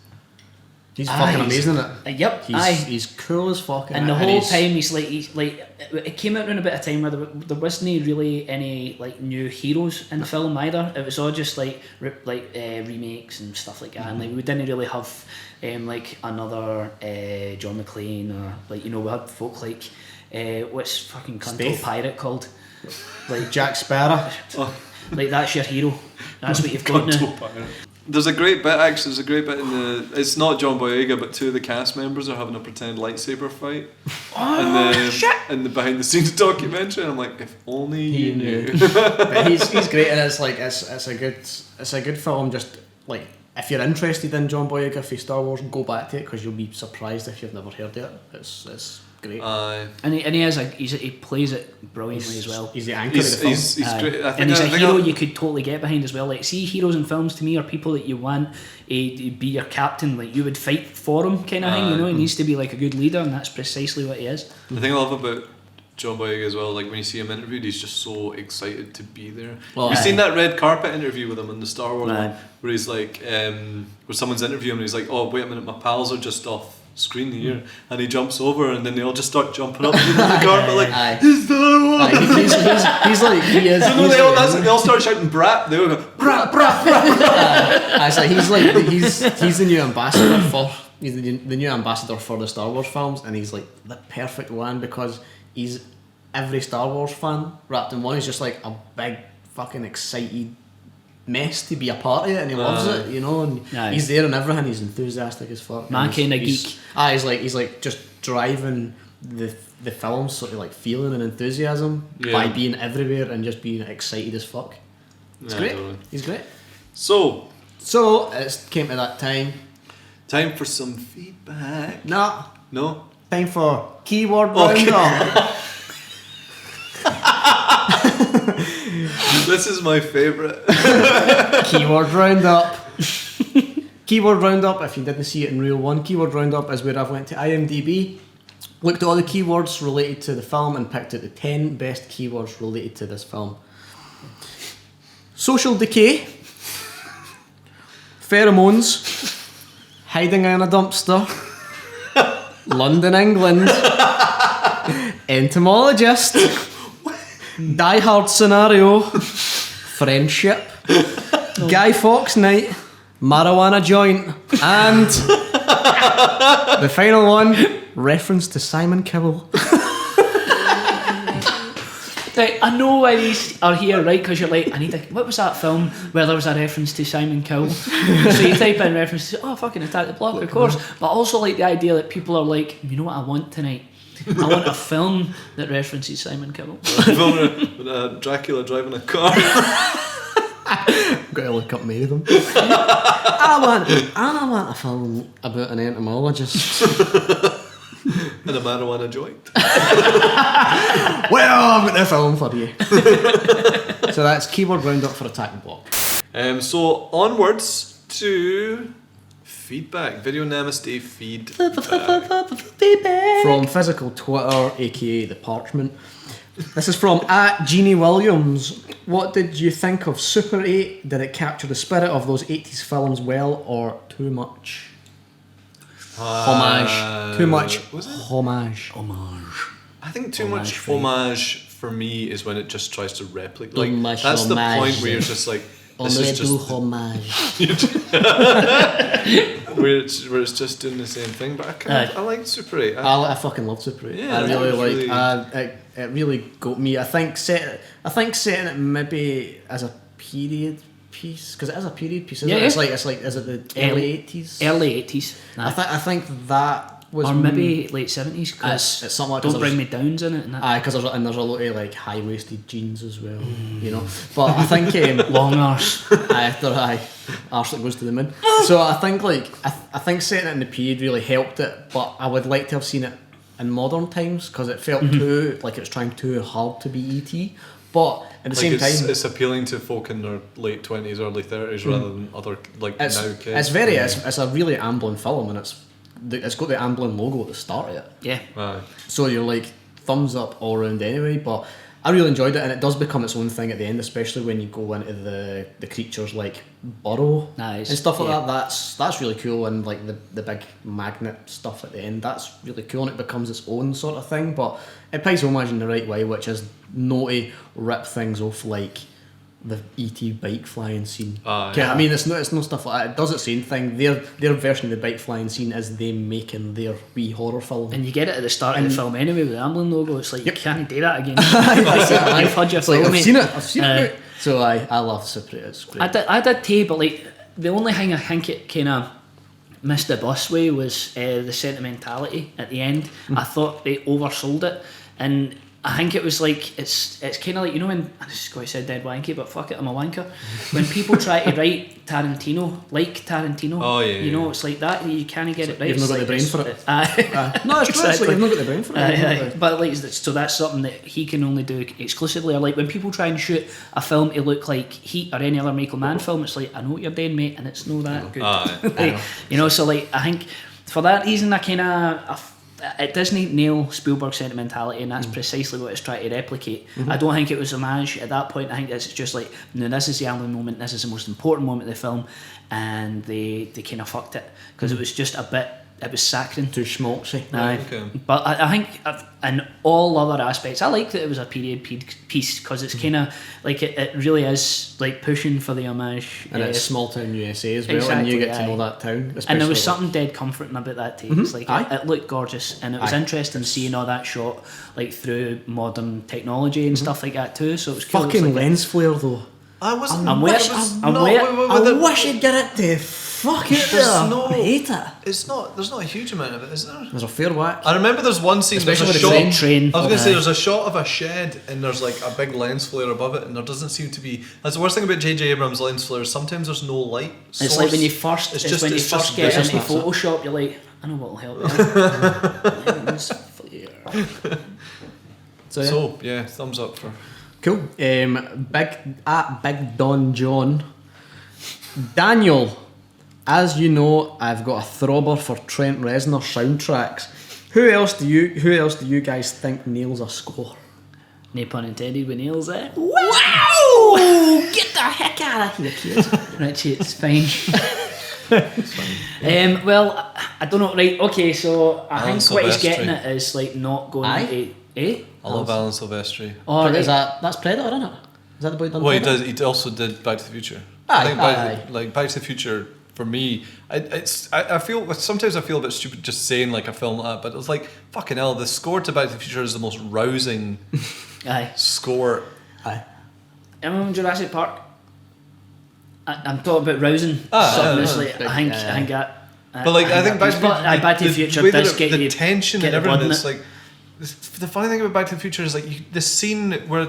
fucking amazing at it. Yep, he's cool as fuck. And the whole time he's like it came out around a bit of time where there wasn't really any like new heroes in the film either. It was all just like remakes and stuff like that, and like we didn't really have like another John McClane, or like, you know, we had folk like what's fucking cunt pirate called, like Jack Sparrow. Like that's your hero. That's what you've got now. There's a great bit, actually. There's a great bit in the. It's not John Boyega, but two of the cast members are having a pretend lightsaber fight. In the behind the scenes documentary, and I'm like, if only he knew. But he's great, and it's like it's a good film. Just like, if you're interested in John Boyega for Star Wars, go back to it, because you'll be surprised if you've never heard it. It's great. And he plays it brilliantly as well. He's the anchor of the film. He's great. And he's a hero you could totally get behind as well. Like, see, heroes in films to me are people that you want to be your captain. Like, you would fight for him, kind of thing. You know, he needs to be like a good leader, and that's precisely what he is. The thing I love about John Boyega as well, like when you see him interviewed, he's just so excited to be there. Well, You've seen that red carpet interview with him in the Star Wars one, where he's like, where someone's interviewing him and he's like, oh wait a minute, my pals are just off screen here, and he jumps over, and then they all just start jumping up in the carpet like, he's Star Wars. He's like, he is. So no, they all start shouting brat. They all go brat, brat, brat. He's the new ambassador for the new ambassador for the Star Wars films, and he's like the perfect one, because he's every Star Wars fan wrapped in one. He's just like a big fucking excited mess to be a part of it, and he loves it, you know, and he's there and everything. He's enthusiastic as fuck. Man, kind of geek. He's like just driving the film's sort of like feeling and enthusiasm by being everywhere and just being excited as fuck. It's great. Totally. He's great. So it came to that time. Time for some feedback. No. Time for keyword roundup. This is my favourite. Keyword roundup. Keyword roundup, if you didn't see it in Reel 1, keyword roundup is where I've went to IMDb, looked at all the keywords related to the film, and picked out the 10 best keywords related to this film. Social decay, pheromones, hiding in a dumpster, London, England, entomologist, Die Hard scenario, friendship, Guy Fawkes night, marijuana joint, and the final one, reference to Simon Cowell. Right, I know why these are here, right? Because you're like, what was that film where there was a reference to Simon Cowell? So you type in reference to, fucking Attack the Block, of course. But also like the idea that people are like, you know what I want tonight? I want a film that references Simon Cowell. With Dracula driving a car. Got to look up more of them. I want a film about an entomologist. And a marijuana joint. Well, I've got a film for you. So that's keyword roundup for Attack the Block. So onwards to feedback. Video Namaste feedback. From Physical Twitter, aka The Parchment. This is from @JeannieWilliams. What did you think of Super 8? Did it capture the spirit of those 80s films well, or too much? Homage. Too much. Was it? Homage. I think too much homage for me is when it just tries to replicate. Like, Homage, that's the homage. point where you're just like, this is just homage. where it's just doing the same thing. But I like Super 8. I fucking love Super 8. Yeah, I really like. It really got me. I think setting it maybe as a period piece, because it is a period piece, isn't it? It's like is it the early 80s? Early 80s. I think that was, or maybe late 70s. Because it's something like Don't Bring Me Down's in it. Aye, because there's a lot of like high waisted jeans as well, you know. But I think long arse. Aye, arse that goes to the moon. So I think I think setting it in the period really helped it. But I would like to have seen it in modern times, because it felt too like it was trying too hard to be ET. But at the same time, it's appealing to folk in their late 20s, early 30s rather than other now kids. It's a really ambling film, and it's it's got the Amblin logo at the start of it. Yeah. Right. So you're like thumbs up all around anyway. But I really enjoyed it, and it does become its own thing at the end, especially when you go into the creatures like burrow Nice. and stuff like that. That's really cool, and like the big magnet stuff at the end. That's really cool, and it becomes its own sort of thing. But it pays homage in the right way, which is not to rip things off like the E.T. bike flying scene. Yeah. I mean, it's no stuff like that. It does its own thing. Their version of the bike flying scene is them making their wee horror film. And you get it at the start of the film anyway with the Amblin logo. It's like, you can't do that again. I've had your like, film, I've seen it. So I love Super 8. It's great. I did too, but like the only thing I think it kind of missed the bus way was the sentimentality at the end. I thought they oversold it, and I think it was like it's kind of like, you know, when I just quite said dead wanky, but fuck it, I'm a wanker. When people try to write Tarantino like Tarantino, you know, it's like that. You can't get it right. You've not got like the brain for it. No, it's true. Exactly. You've not got the brain for it. But like, so that's something that he can only do exclusively. Or like when people try and shoot a film to look like Heat or any other Michael Mann film, it's like, I know what you're doing, mate, and it's not that good. Like, you know, so like I think for that reason, I kind of. It doesn't nail Spielberg's sentimentality, and that's precisely what it's trying to replicate. I don't think it was homage at that point. I think it's just like, no, this is the Amblin moment, this is the most important moment of the film, and they kind of fucked it because it was just a bit, it was saccharine. Too schmaltzy. But I think in all other aspects, I like that it was a period piece because it's kind of like it really is like pushing for the homage. And it's small town USA as well, and Exactly, you get to know that town. And there was something dead comforting about that too. It's like it looked gorgeous, and it was interesting seeing all that shot like through modern technology and stuff like that too. So it was cool. Fucking lens flare though. I wasn't. I wish you'd get it to fuck it there. I hate it. It's not. There's not a huge amount of it, is there? There's a fair whack. I remember there's one scene. Especially there's with a the shot. train. I was gonna say there's a shot of a shed, and there's like a big lens flare above it, and there doesn't seem to be. That's the worst thing about J.J. Abrams' lens flares. Sometimes there's no light source. It's like when you first, when you first get into Photoshop, you're like, I know what'll help you. Lens flare. So yeah, thumbs up for. Cool. Big Don John. Daniel, as you know, I've got a throbber for Trent Reznor soundtracks. Who else do you guys think nails a score? No pun intended with nails there. Wow! Get the heck out of here, kid. Richie, it's fine. Well, I don't know. Right, okay, so I think what he's getting at is like not going to. I love Alan Silvestri. Oh, is that's Predator, isn't it? Is that the boy done? Well, Predator? he also did Back to the Future. Aye. Back to the Future for me, I feel sometimes I feel a bit stupid just saying like a film like that, but it's like fucking hell. The score to Back to the Future is the most rousing score. I remember Jurassic Park. I'm talking about rousing. I think that. But like I think Back to the Future does get the you tension and everything. It's like the funny thing about Back to the Future is like the scene where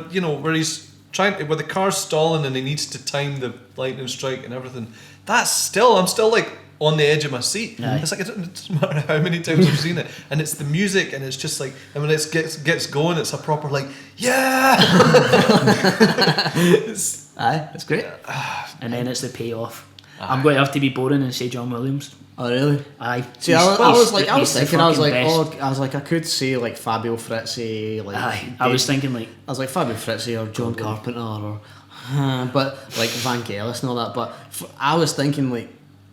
he's where the car's stalling and he needs to time the lightning strike and everything. I'm still like on the edge of my seat. It's like it doesn't matter how many times I've seen it, and it's the music, and it's just like, and when it gets going, it's a proper like it's great. And then it's the payoff. I'm going to have to be boring and say John Williams. Oh really? Aye. See, I was like, I could say like Fabio Frizzi, like I was thinking like Fabio Frizzi or John Carpenter or, but like Vangelis and all that. But I was thinking like,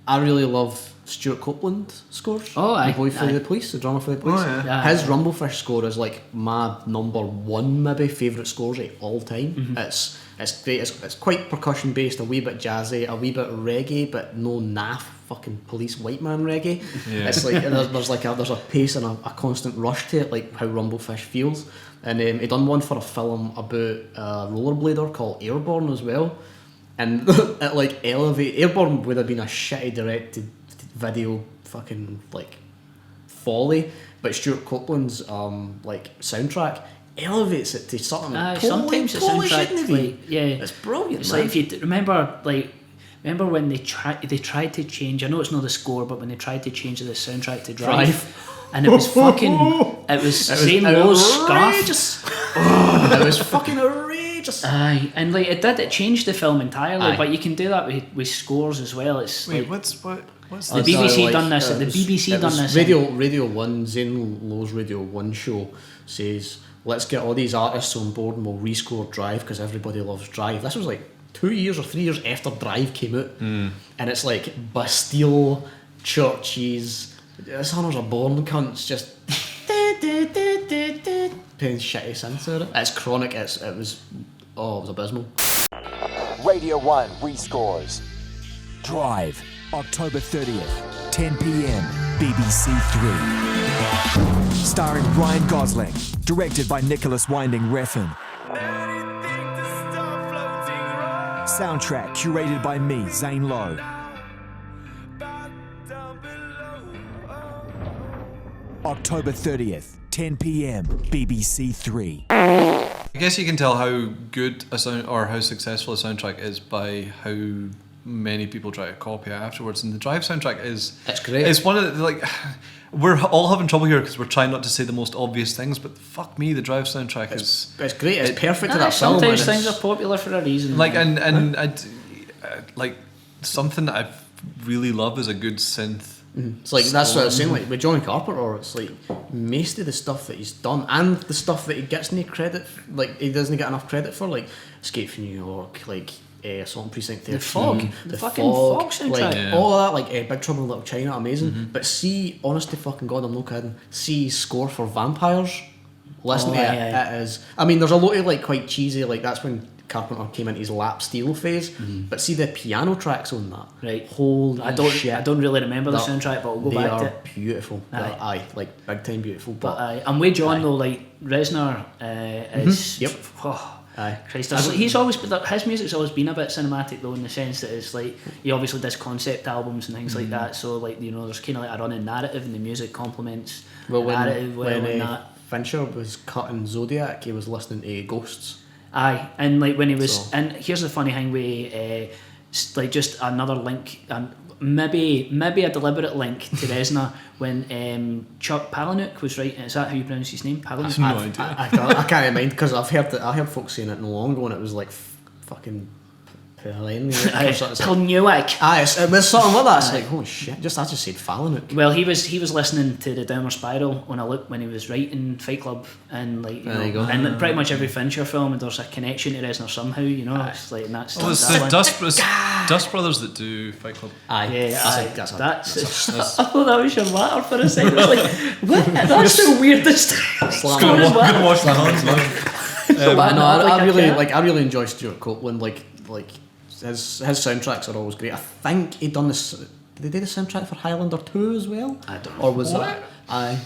I really love Stuart Copeland scores. Oh, aye. The Boy for the Police, the drama for the police. Oh, yeah. His Rumblefish score is like my number one maybe favourite scores of all time. It's great. It's quite percussion based, a wee bit jazzy, a wee bit reggae, but no naff fucking police white man reggae. Yeah. It's like there's a pace and a constant rush to it, like how Rumblefish feels. And he done one for a film about a rollerblader called Airborne as well. And it like Airborne would have been a shitty directed video fucking like folly, but Stuart Copeland's like soundtrack elevates it to something. Sometimes the soundtrack, like, it's brilliant. It's man. like if you remember when they tried to change. I know it's not the score, but when they tried to change the soundtrack to Drive. And it was fucking. It was Zane Lowe's scarf. It was fucking outrageous. just... Aye, and like it changed the film entirely, Aye. but you can do that with scores as well. It's Wait, like, what's the BBC done this. The BBC done this. Radio 1, Zane Lowe's Radio 1 show says, let's get all these artists on board and we'll rescore Drive because everybody loves Drive. This was like 2 years or 3 years after Drive came out, and it's like Bastille, churches, this honours are born cunts just playing shitty synths at it. It's chronic. It was abysmal. Radio 1 rescores. Drive, October 30th, 10 p.m, BBC 3. Starring Ryan Gosling, directed by Nicholas Winding Refn. Soundtrack curated by me, Zane Lowe. October 30th, 10 p.m, BBC 3. I guess you can tell how good a sound or how successful a soundtrack is by how many people try to copy it afterwards. And the Drive soundtrack it's great. It's one of the, like, we're all having trouble here because we're trying not to say the most obvious things, but fuck me, the Drive soundtrack it's great. It's perfect to that film. Sometimes things are popular for a reason. Like and like something that I really love is a good synth. It's like that's what I was saying. Like with Johnny Carpenter, it's like most of the stuff that he's done and the stuff that he gets no credit, like he doesn't get enough credit for, like Escape from New York, like Assault on Precinct 13, The Fog, the fucking Fog soundtrack, like all of that, like Big Trouble in Little China, amazing. But see, honest to fucking God, I'm not kidding. See score for Vampires. Listen to it. It is. I mean, there's a lot of like quite cheesy, like that's when Carpenter came into his lap steel phase. But see the piano tracks on that. Right. Holy I don't really remember the soundtrack, but I'll go back to it. They are beautiful. Like big time beautiful. But I'm with John though. Like Reznor is. Yep. Aye. Christ, he's always his music's always been a bit cinematic though, in the sense that it's like he obviously does concept albums and things like that. So like there's kind of like a running narrative, and the music complements the narrative when that. Fincher was cutting Zodiac, he was listening to Ghosts. Aye, and like when he was, and here's the funny thing with like just another link, and maybe a deliberate link to Reznor when Chuck Palahniuk was writing. Is that how you pronounce his name? Palahniuk. I have no idea. I can't mind because I heard folks saying it no long ago, and it was like fucking Palahniuk. Aye, it was something like that. It's like holy shit. I just said Palahniuk. Well, he was listening to the Downward Spiral when he was writing Fight Club, and like there you go. And pretty much every Fincher film, there's a connection to Reznor somehow. It's like, and that's. Oh, it's the Dust Brothers that do Fight Club. Aye, yeah, that's I thought that was your latter for a second. I was like, what? That's the weirdest. Gonna wash my hands now. I really enjoy Stuart Copeland. Like his soundtracks are always great. I think he done this. Did they do the soundtrack for Highlander 2 as well? I don't know. Or was it? I'm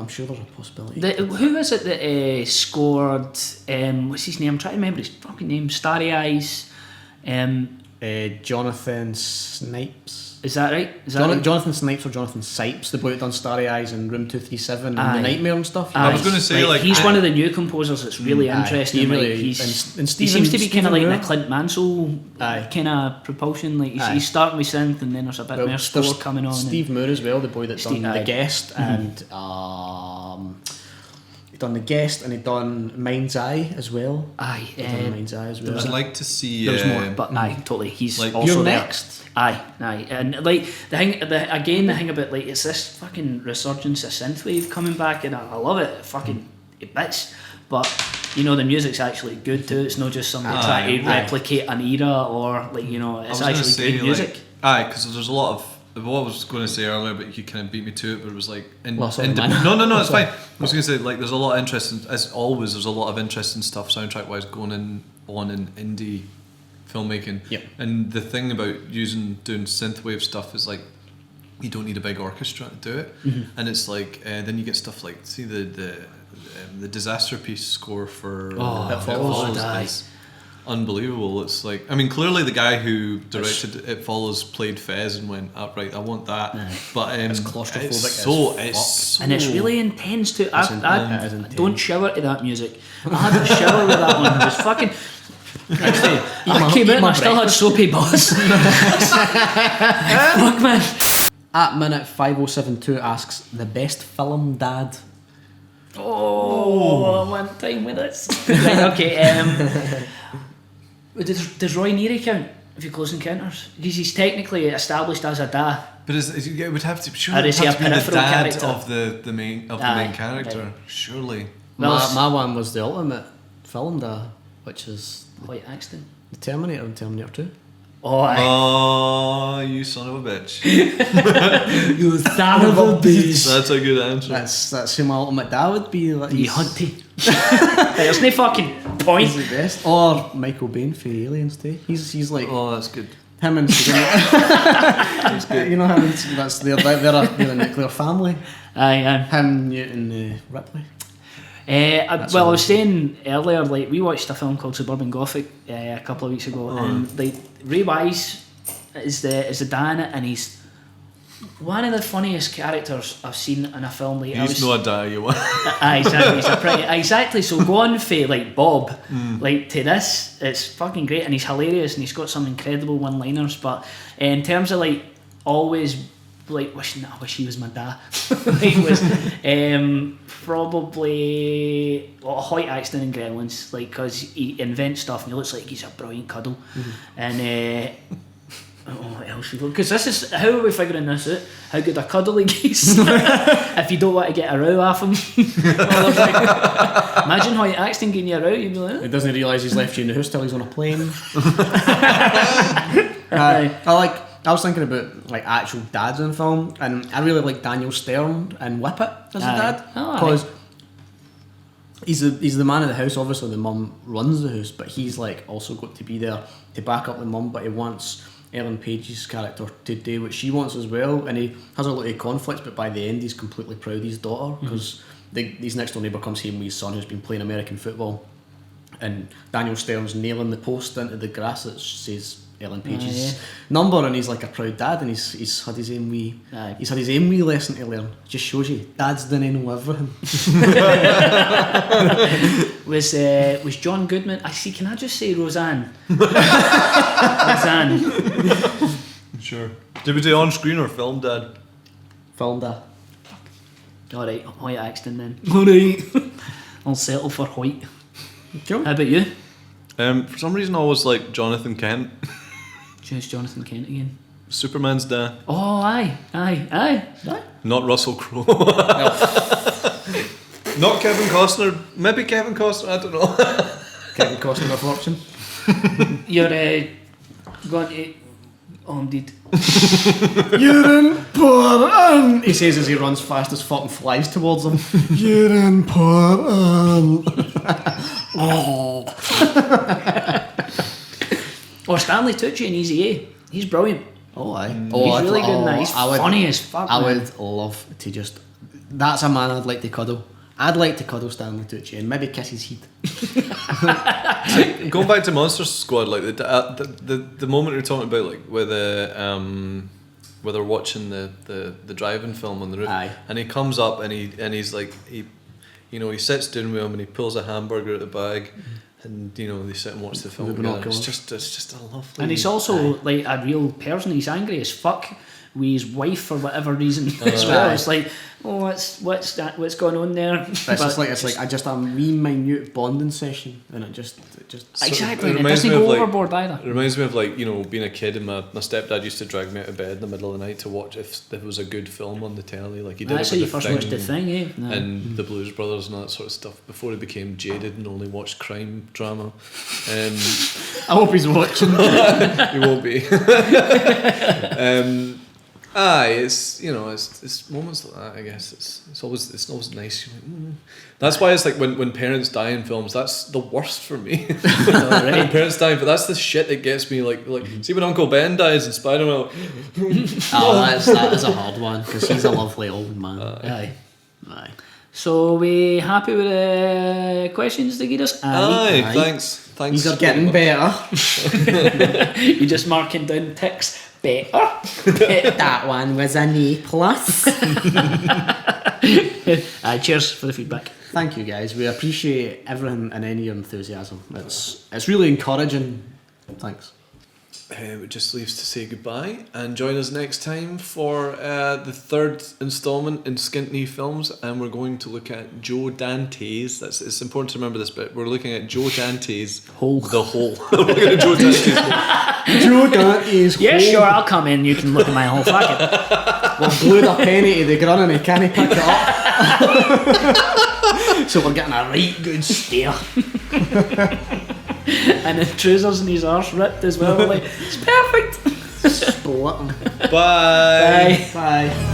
sure there's a possibility. Who is it that scored? What's his name? I'm trying to remember his fucking name. Starry Eyes. Jonathan Snipes. Is that right? Jonathan Snipes or Jonathan Sipes, the boy that done Starry Eyes and Room 237 and The Nightmare and stuff. I was going to say he's one of the new composers that's really interesting. He really he seems to be kind of like the Clint Mansell kind of propulsion. Like he's starting with synth, and then there's a bit more score coming on. Steve Moore as well, the boy that done The Guest and he done The Guest and he done Mind's Eye as well. Mind's Eye as well. I'd like to see. There's more, but totally. He's like also You're there. Next. Aye, and like the thing about like it's this fucking resurgence of synthwave coming back, and I love it. It bits, but the music's actually good too. It's not just somebody trying to replicate an era or like it's actually good music. Because there's a lot of. What I was going to say earlier, but you kind of beat me to it. But it was like, no, it's fine. I was going to say like, there's a lot of interesting. As always, there's a lot of interesting stuff soundtrack wise going on in indie filmmaking. Yep. And the thing about doing synthwave stuff is like you don't need a big orchestra to do it, and it's like then you get stuff like the Disaster Piece score for It Follows is unbelievable. It's like, I mean, clearly the guy who directed It Follows played Fez and went, right, I want that. But it's claustrophobic. It's and it's really intense too. I don't shower to that music. I had to shower with that one. It was fucking. I came out and I still had soapy buzz. Fuck, man. At minute 5072 asks, the best film dad. Oh, one time with us. Right, okay. Does Roy Neary count if you Close Encounters? Because he's technically established as a da. But it would have to. Sure, Or it is would he have a to be the peripheral dad character? of the main character. Right. Surely. My one was the ultimate film, which is White Axton. The Terminator and Terminator 2. Oh, you son of a bitch. You son of a bitch. That's a good answer. That's who my ultimate dad would be. Like, You hunty. There's no fucking point. He's the best. Or Michael Biehn for Aliens too. He's like. Oh, that's good. Him and that's good. You know him and that's they're a nuclear family. Aye. Him, Newton, Ripley. I was saying earlier, like we watched a film called Suburban Gothic a couple of weeks ago, and like Ray Wise is the dad in it, and he's one of the funniest characters I've seen in a film. Like, He's not a dad, you want. Exactly. He's a pretty exactly. So go on for like Bob, like to this, it's fucking great, and he's hilarious, and he's got some incredible one-liners. But in terms of like always. Like I wish he was my dad. He was probably Hoyt Axton in Gremlins, like because he invents stuff and he looks like he's a brilliant cuddle. And what else? Because this is how are we figuring this out? How good a cuddle he is. If you don't want to get a row off him. Imagine Hoyt Axton getting you a row, you'd be like, He doesn't realise he's left you in the house till he's on a plane. I was thinking about like actual dads in film, and I really like Daniel Stern and Whippet as a dad because he's the man of the house. Obviously, the mum runs the house, but he's like also got to be there to back up the mum. But he wants Ellen Page's character to do what she wants as well, and he has a lot of conflicts. But by the end, he's completely proud of his daughter because his next door neighbour comes home with his son who's been playing American football, and Daniel Stern's nailing the post into the grass that says Ellen Page's number, and he's like a proud dad, and he's had his own wee lesson to learn. Just shows you dads didn't know everything. Was John Goodman? Can I just say Roseanne? Roseanne. Sure. Did we do on screen or film dad? Film dad. Alright, Hoyt Axton then. Alright. I'll settle for Hoyt. Cool. How about you? For some reason I always like Jonathan Kent. Who's Jonathan Kent again? Superman's dad. Oh, aye. Not Russell Crowe. Not Kevin Costner. Maybe Kevin Costner, I don't know. Kevin Costner of fortune. You're going to... Oh, indeed. You're important. He says as he runs fast as fucking flies towards him. You're important. Or Stanley Tucci in Easy A. He's brilliant. Oh, aye. He's really good in that. He's funny as fuck. I would love to just... That's a man I'd like to cuddle. I'd like to cuddle Stanley Tucci and maybe kiss his head. Going back to Monster Squad, like the moment you're talking about, like where they're watching the driving film on the roof, and he comes up and he's like he sits down with him and he pulls a hamburger out of the bag. And they sit and watch the film together. It's just a lovely. And he's also like a real person. He's angry as fuck with his wife for whatever reason as well. It's like, what's going on there? It's like a wee minute bonding session, and it just exactly. It doesn't go overboard either. It reminds me of being a kid, and my stepdad used to drag me out of bed in the middle of the night to watch if there was a good film on the telly. Like he did. That's how you first watched The Thing, eh? No. And the Blues Brothers and all that sort of stuff before he became jaded and only watched crime drama. I hope he's watching. He won't be. It's moments like that. I guess it's always nice. That's why it's like when parents die in films, that's the worst for me. When parents die, but that's the shit that gets me. Like see when Uncle Ben dies in Spider-Man. That is a hard one because he's a lovely old man. Aye. So we happy with the questions they give us? Aye. Thanks. These are getting better. You're just marking down ticks. Better. That one was an A+. Cheers for the feedback. Thank you guys. We appreciate everything and any of your enthusiasm. It's really encouraging. Thanks. it just leaves to say goodbye and join us next time for the third installment in Skint Knee Films, and we're going to look at Joe Dante's. It's important to remember this bit. We're looking at Joe Dante's The Hole. We're looking at Joe Dante's Hole. Joe Dante's Yeah, Hole. sure, I'll come in. You can look at my hole. Fuck it. We've glued a penny to the grun and he can't pick it up. So we're getting a right good stare. And the trousers and his arse ripped as well. We're like, it's perfect. Split him. Bye. Bye.